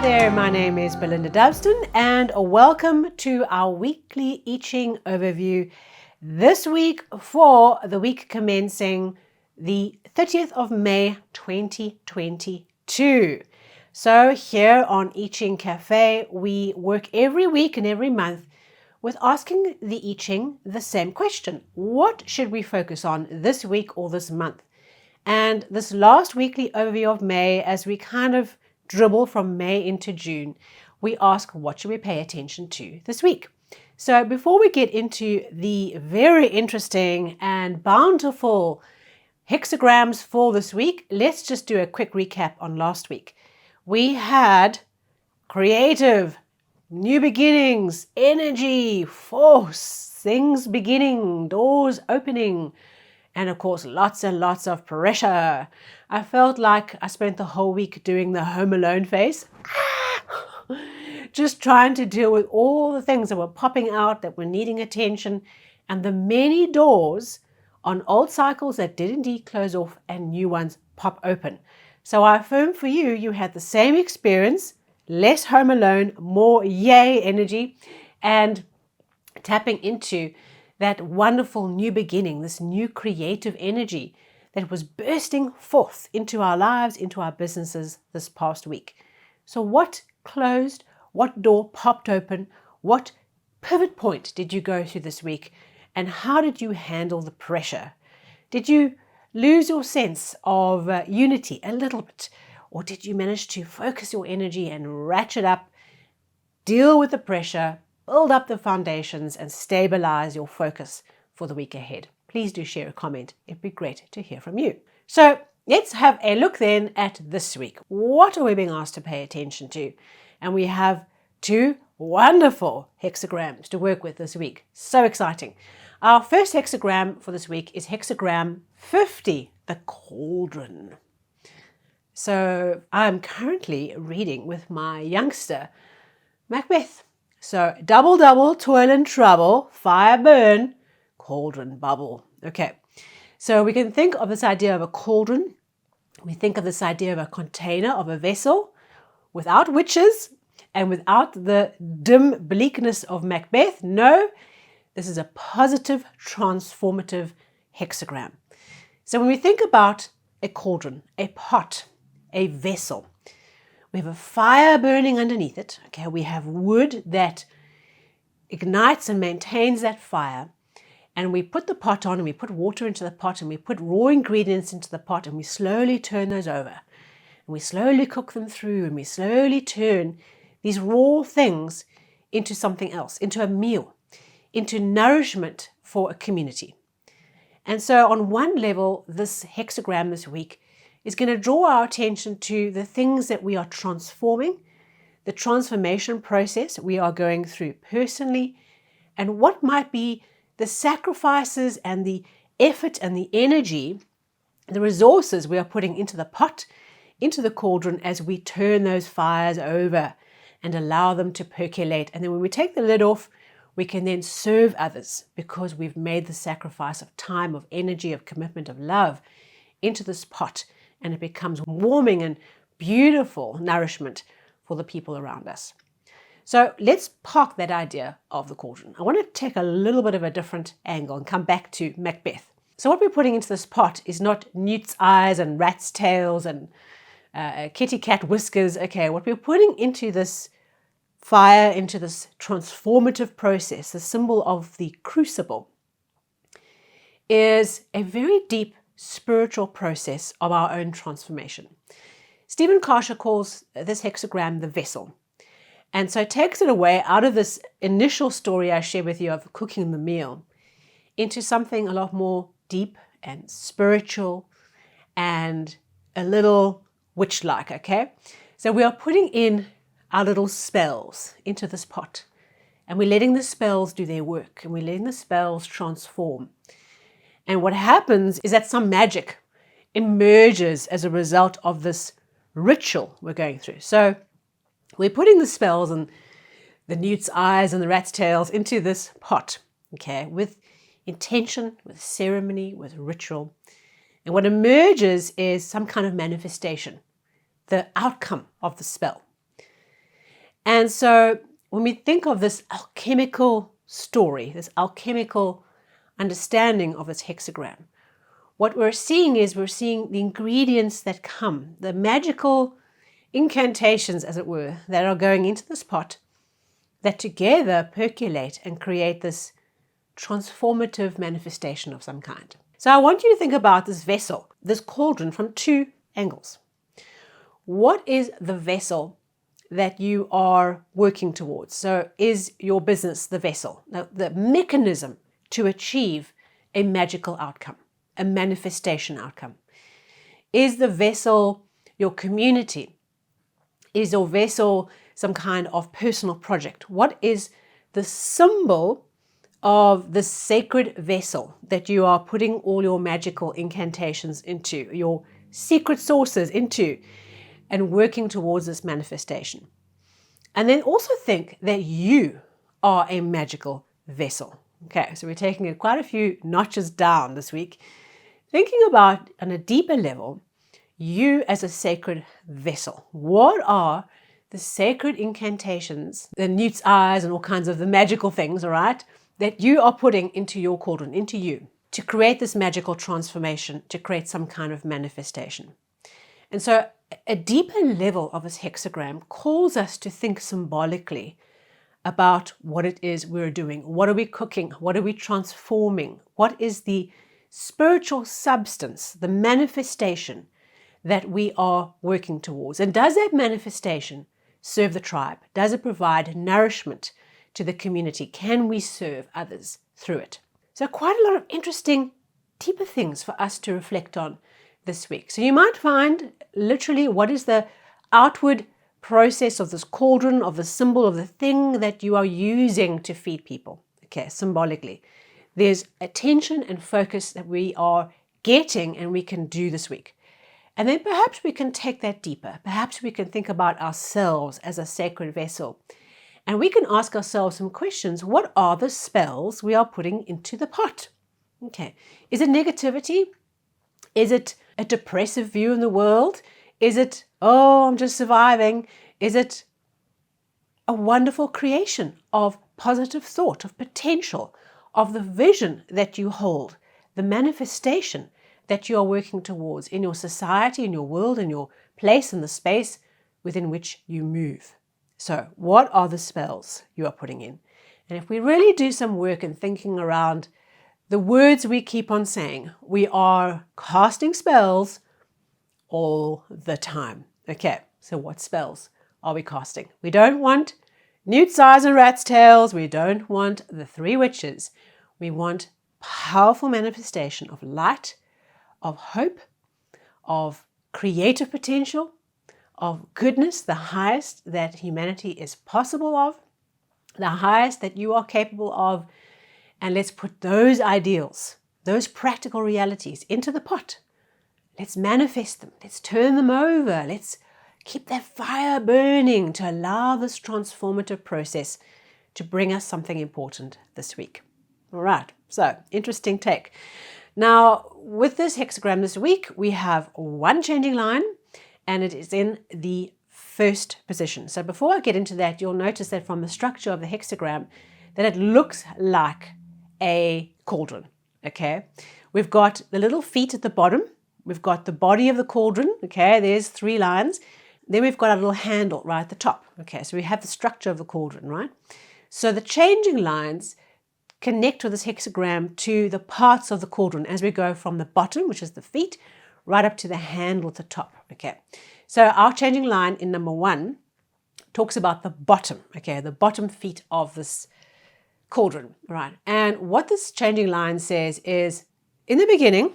there, my name is Belinda Dubston and welcome to our weekly I Ching overview this week for the week commencing the 30th of May 2022. So here on I Ching Cafe, we work every week and every month with asking the I Ching the same question. What should we focus on this week or this month? And this last weekly overview of May, as we kind of dribble from May into June, we ask what should we pay attention to this week. So before we get into the very interesting and bountiful hexagrams for this week, let's just do a quick recap on last week. We had creative, new beginnings, energy, force, things beginning, doors opening, and of course, lots and lots of pressure. I felt like I spent the whole week doing the Home Alone face. Just trying to deal with all the things that were popping out, that were needing attention, and the many doors on old cycles that did indeed close off and new ones pop open. So I affirm for you, you had the same experience, less Home Alone, more yay energy, and tapping into that wonderful new beginning, this new creative energy that was bursting forth into our lives, into our businesses this past week. So what closed? What door popped open? What pivot point did you go through this week? And how did you handle the pressure? Did you lose your sense of unity a little bit? Or did you manage to focus your energy and ratchet up, deal with the pressure, build up the foundations and stabilize your focus for the week ahead? Please do share a comment. It'd be great to hear from you. So let's have a look then at this week. What are we being asked to pay attention to? And we have two wonderful hexagrams to work with this week. So exciting. Our first hexagram for this week is hexagram 50, the cauldron. So I'm currently reading with my youngster, Macbeth. So double, double, toil and trouble, fire burn, cauldron bubble. Okay, so we can think of this idea of a cauldron. We think of this idea of a container, of a vessel, without witches and without the dim bleakness of Macbeth. No, this is a positive, transformative hexagram. So when we think about a cauldron, a pot, a vessel, we have a fire burning underneath it. Okay, we have wood that ignites and maintains that fire. And we put the pot on and we put water into the pot and we put raw ingredients into the pot and we slowly turn those over. And we slowly cook them through and we slowly turn these raw things into something else, into a meal, into nourishment for a community. And so on one level, this hexagram this week is going to draw our attention to the things that we are transforming, the transformation process we are going through personally, and what might be the sacrifices and the effort and the energy, the resources we are putting into the pot, into the cauldron as we turn those fires over and allow them to percolate. And then when we take the lid off, we can then serve others because we've made the sacrifice of time, of energy, of commitment, of love into this pot. And it becomes warming and beautiful nourishment for the people around us. So let's park that idea of the cauldron. I want to take a little bit of a different angle and come back to Macbeth. So what we're putting into this pot is not newt's eyes and rat's tails and kitty cat whiskers. Okay, what we're putting into this fire, into this transformative process, the symbol of the crucible, is a very deep spiritual process of our own transformation. Stephen Kasha calls this hexagram the vessel. And so it takes it away out of this initial story I shared with you of cooking the meal into something a lot more deep and spiritual and a little witch-like, okay? So we are putting in our little spells into this pot and we're letting the spells do their work and we're letting the spells transform. And what happens is that some magic emerges as a result of this ritual we're going through. So we're putting the spells and the newt's eyes and the rat's tails into this pot, okay, with intention, with ceremony, with ritual. And what emerges is some kind of manifestation, the outcome of the spell. And so when we think of this alchemical story, this alchemical understanding of this hexagram, what we're seeing the ingredients that come, the magical incantations, as it were, that are going into this pot that together percolate and create this transformative manifestation of some kind. So I want you to think about this vessel, this cauldron, from two angles. What is the vessel that you are working towards? So is your business the vessel, the mechanism to achieve a magical outcome, a manifestation outcome? Is the vessel your community? Is your vessel some kind of personal project? What is the symbol of the sacred vessel that you are putting all your magical incantations into, your secret sources into, and working towards this manifestation? And then also think that you are a magical vessel. Okay, so we're taking it quite a few notches down this week, thinking about, on a deeper level, you as a sacred vessel. What are the sacred incantations, the newt's eyes and all kinds of the magical things, all right, that you are putting into your cauldron, into you, to create this magical transformation, to create some kind of manifestation? And so a deeper level of this hexagram calls us to think symbolically about what it is we're doing. What are we cooking? What are we transforming? What is the spiritual substance, the manifestation that we are working towards? And does that manifestation serve the tribe? Does it provide nourishment to the community? Can we serve others through it? So quite a lot of interesting, deeper things for us to reflect on this week. So you might find literally what is the outward process of this cauldron, of the symbol of the thing that you are using to feed people. Okay, symbolically. There's attention and focus that we are getting and we can do this week. And then perhaps we can take that deeper. Perhaps we can think about ourselves as a sacred vessel. And we can ask ourselves some questions. What are the spells we are putting into the pot? Okay. Is it negativity? Is it a depressive view in the world? Is it, oh, I'm just surviving? Is it a wonderful creation of positive thought, of potential, of the vision that you hold, the manifestation that you are working towards in your society, in your world, in your place, in the space within which you move? So what are the spells you are putting in? And if we really do some work in thinking around the words we keep on saying, we are casting spells all the time. Okay, so what spells are we casting? We don't want newt's eyes and rat's tails. We don't want the three witches. We want powerful manifestation of light, of hope, of creative potential, of goodness, the highest that humanity is possible of, the highest that you are capable of. And let's put those ideals, those practical realities into the pot. Let's manifest them. Let's turn them over. Let's keep that fire burning to allow this transformative process to bring us something important this week. All right, so interesting take. Now, with this hexagram this week, we have one changing line and it is in the first position. So before I get into that, you'll notice that from the structure of the hexagram that it looks like a cauldron, okay? We've got the little feet at the bottom. We've got the body of the cauldron, okay? There's three lines. Then we've got a little handle right at the top, okay? So we have the structure of the cauldron, right? So the changing lines connect with this hexagram to the parts of the cauldron as we go from the bottom, which is the feet, right up to the handle at the top, okay? So our changing line in number 1 talks about the bottom, okay? The bottom feet of this cauldron, right? And what this changing line says is, in the beginning,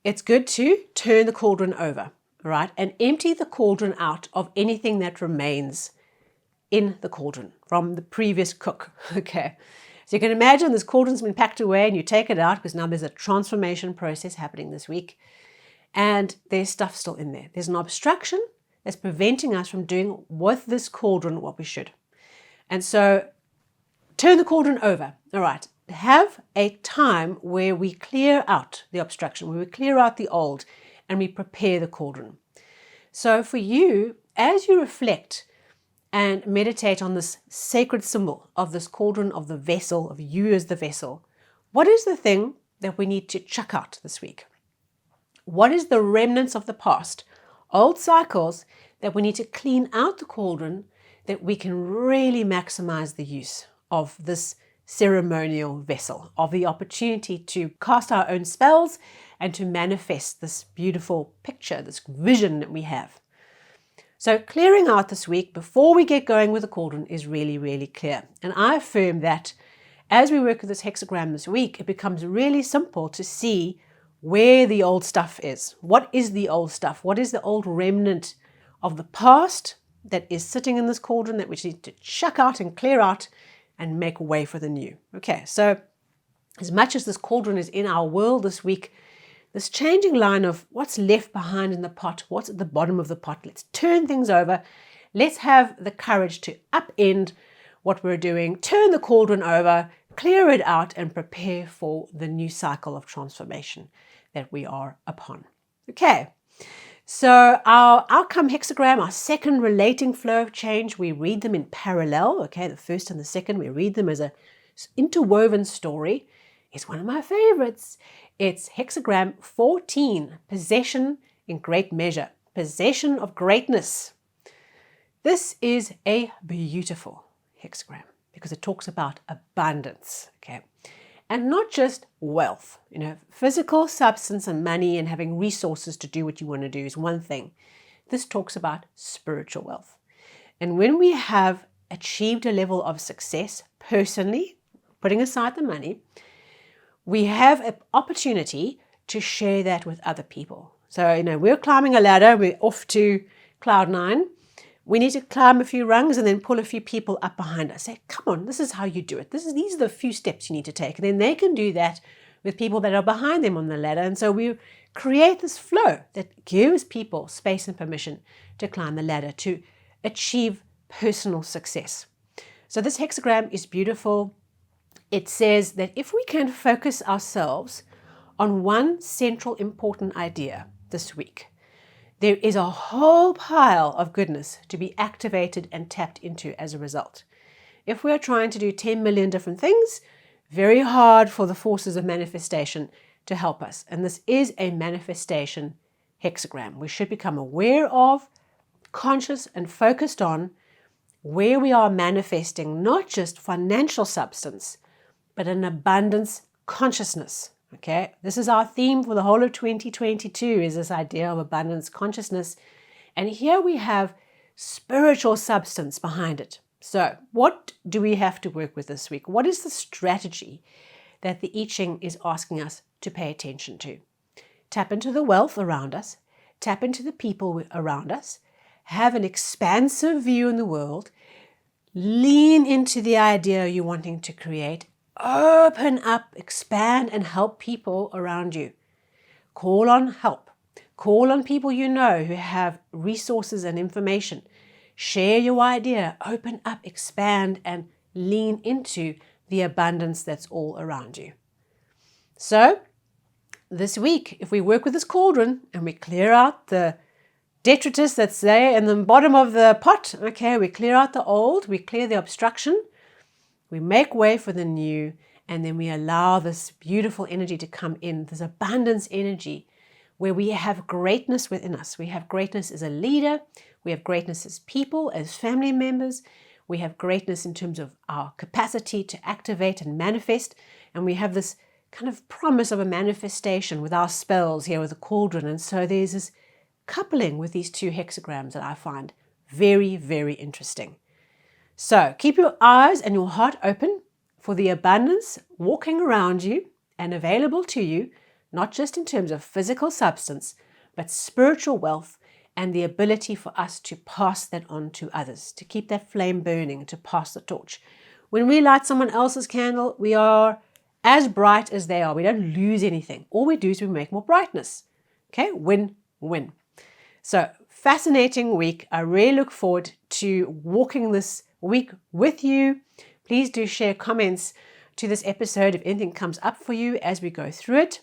it's good to turn the cauldron over, right? And empty the cauldron out of anything that remains in the cauldron from the previous cook, okay? So you can imagine this cauldron's been packed away and you take it out because now there's a transformation process happening this week and there's stuff still in there. There's an obstruction that's preventing us from doing with this cauldron what we should. And so turn the cauldron over, all right? Have a time where we clear out the obstruction, where we clear out the old and we prepare the cauldron. So for you, as you reflect and meditate on this sacred symbol of this cauldron, of the vessel, of you as the vessel. What is the thing that we need to chuck out this week? What is the remnants of the past, old cycles that we need to clean out the cauldron, that we can really maximize the use of this ceremonial vessel, of the opportunity to cast our own spells and to manifest this beautiful picture, this vision that we have. So clearing out this week before we get going with the cauldron is really, really clear. And I affirm that as we work with this hexagram this week, it becomes really simple to see where the old stuff is. What is the old stuff? What is the old remnant of the past that is sitting in this cauldron that we need to chuck out and clear out and make way for the new? Okay, so as much as this cauldron is in our world this week, this changing line of what's left behind in the pot, what's at the bottom of the pot, let's turn things over. Let's have the courage to upend what we're doing, turn the cauldron over, clear it out, and prepare for the new cycle of transformation that we are upon. Okay, so our outcome hexagram, our second relating flow of change, we read them in parallel. Okay, the first and the second, we read them as an interwoven story. It's one of my favorites. It's hexagram 14, possession in great measure, possession of greatness. This is a beautiful hexagram because it talks about abundance, okay? And not just wealth, physical substance and money and having resources to do what you want to do is one thing. This talks about spiritual wealth. And when we have achieved a level of success personally, putting aside the money, we have an opportunity to share that with other people. So, we're climbing a ladder, we're off to cloud 9. We need to climb a few rungs and then pull a few people up behind us. Say, come on, this is how you do it. These are the few steps you need to take. And then they can do that with people that are behind them on the ladder. And so we create this flow that gives people space and permission to climb the ladder, to achieve personal success. So this hexagram is beautiful. It says that if we can focus ourselves on one central important idea this week, there is a whole pile of goodness to be activated and tapped into as a result. If we're trying to do 10 million different things, very hard for the forces of manifestation to help us. And this is a manifestation hexagram. We should become aware of, conscious and focused on where we are manifesting not just financial substance, but an abundance consciousness. Okay, this is our theme for the whole of 2022, is this idea of abundance consciousness. And here we have spiritual substance behind it. So what do we have to work with this week? What is the strategy that the I Ching is asking us to pay attention to? Tap into the wealth around us, tap into the people around us, have an expansive view in the world, lean into the idea you're wanting to create, open up, expand, and help people around you. Call on help. Call on people you know who have resources and information. Share your idea, open up, expand, and lean into the abundance that's all around you. So, this week, if we work with this cauldron and we clear out the detritus that's there in the bottom of the pot, okay, we clear out the old, we clear the obstruction, we make way for the new, and then we allow this beautiful energy to come in, this abundance energy, where we have greatness within us. We have greatness as a leader, we have greatness as people, as family members, we have greatness in terms of our capacity to activate and manifest, and we have this kind of promise of a manifestation with our spells here with the cauldron. And so there's this coupling with these two hexagrams that I find very, very interesting. So keep your eyes and your heart open for the abundance walking around you and available to you, not just in terms of physical substance, but spiritual wealth and the ability for us to pass that on to others, to keep that flame burning, to pass the torch. When we light someone else's candle, we are as bright as they are. We don't lose anything. All we do is we make more brightness. Okay, win-win. So fascinating week. I really look forward to walking this week with you. Please do share comments to this episode if anything comes up for you as we go through it.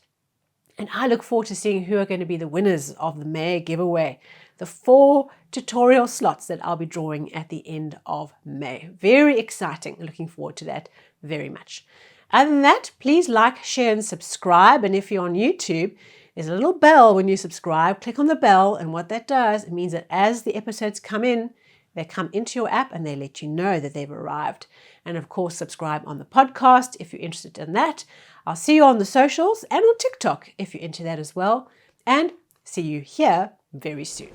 And I look forward to seeing who are going to be the winners of the May giveaway, the 4 tutorial slots that I'll be drawing at the end of May. Very exciting. Looking forward to that very much. Other than that, please like, share, and subscribe. And if you're on YouTube, there's a little bell when you subscribe. Click on the bell, and what that does, it means that as the episodes come in, they come into your app and they let you know that they've arrived. And of course, subscribe on the podcast if you're interested in that. I'll see you on the socials and on TikTok if you're into that as well. And see you here very soon.